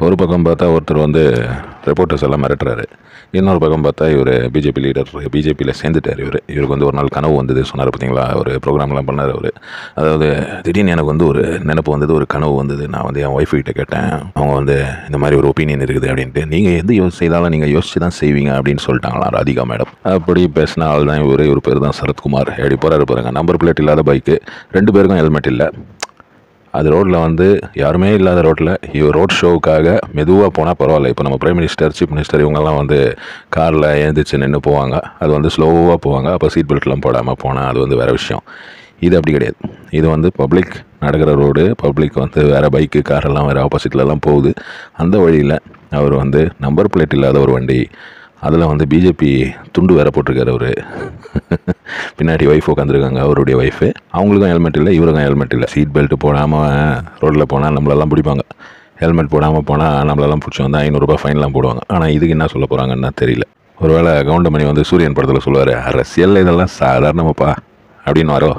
ஒரு பக்கம் பார்த்தா ஒருத்தர் வந்து ரிப்போர்ட்டர்ஸ் எல்லாம் மிரட்டுறாரு. இன்னொரு பக்கம் பார்த்தா இவர் பிஜேபி லீடர், பிஜேபியில் சேர்ந்துட்டார். இவருக்கு வந்து ஒரு நாள் கனவு வந்தது சொன்னார் பார்த்தீங்களா, ஒரு ப்ரோக்ராம்லாம் பண்ணார் அவர். அதாவது திடீர்னு எனக்கு வந்து ஒரு நினைப்பு வந்தது, ஒரு கனவு வந்தது. நான் வந்து என் ஒய்ஃப் கிட்ட கேட்டேன். அவங்க வந்து இந்த மாதிரி ஒரு ஒப்பீனியன் இருக்குது அப்படின்ட்டு. நீங்கள் எது செய்தாலும் நீங்கள் யோசிச்சு தான் செய்வீங்க அப்படின்னு சொல்லிட்டாங்களாம் ராதிகா மேடம். அப்படி பேசின ஆள் தான் இவர் பேர் தான் சரத்குமார். எப்படி போகிறாரு பாருங்க. நம்பர் பிளேட் இல்லாத பைக்கு, 2 பேருக்கும் ஹெல்மெட் இல்லை. அது ரோட்டில் வந்து யாருமே இல்லாத ரோட்டில் இவர் ரோட் ஷோவுக்காக மெதுவாக போனால் பரவாயில்ல. இப்போ நம்ம பிரைம் மினிஸ்டர், சீஃப் மினிஸ்டர் இவங்கெல்லாம் வந்து காரில் எழுந்திரிச்சு நின்று போவாங்க. அது வந்து ஸ்லோவாக போவாங்க. அப்போ சீட் பெல்ட்லாம் போடாமல் போனால் அது வந்து வேறு விஷயம். இது அப்படி கிடையாது. இது வந்து பப்ளிக் நடக்கிற ரோடு. பப்ளிக் வந்து வேறு பைக்கு, காரெல்லாம் வேறு ஆப்போசிட்லலாம் போகுது. அந்த வழியில் அவர் வந்து நம்பர் பிளேட் இல்லாத ஒரு வண்டி, அதில் வந்து பிஜேபி துண்டு வேறு போட்டிருக்காரு அவர். பின்னாடி ஒய்ஃப் உட்காந்துருக்காங்க, அவருடைய ஒய்ஃபு. அவங்களுக்கும் ஹெல்மெட் இல்லை, இவருக்கும் ஹெல்மெட் இல்லை. சீட் பெல்ட் போடாமல் ரோட்டில் போனால் நம்மளெல்லாம் பிடிப்பாங்க. ஹெல்மெட் போடாமல் போனால் நம்மளெல்லாம் பிடிச்சி வந்து 500 ரூபாய் ஃபைன்லாம் போடுவாங்க. ஆனால் இதுக்கு என்ன சொல்ல போகிறாங்கன்னா தெரியல. ஒருவேளை கவுண்டமணி வந்து சூரியன் படத்தில் சொல்லுவார், அரசியல் இதெல்லாம் சாதாரணமாப்பா அப்படின்னு வரோ.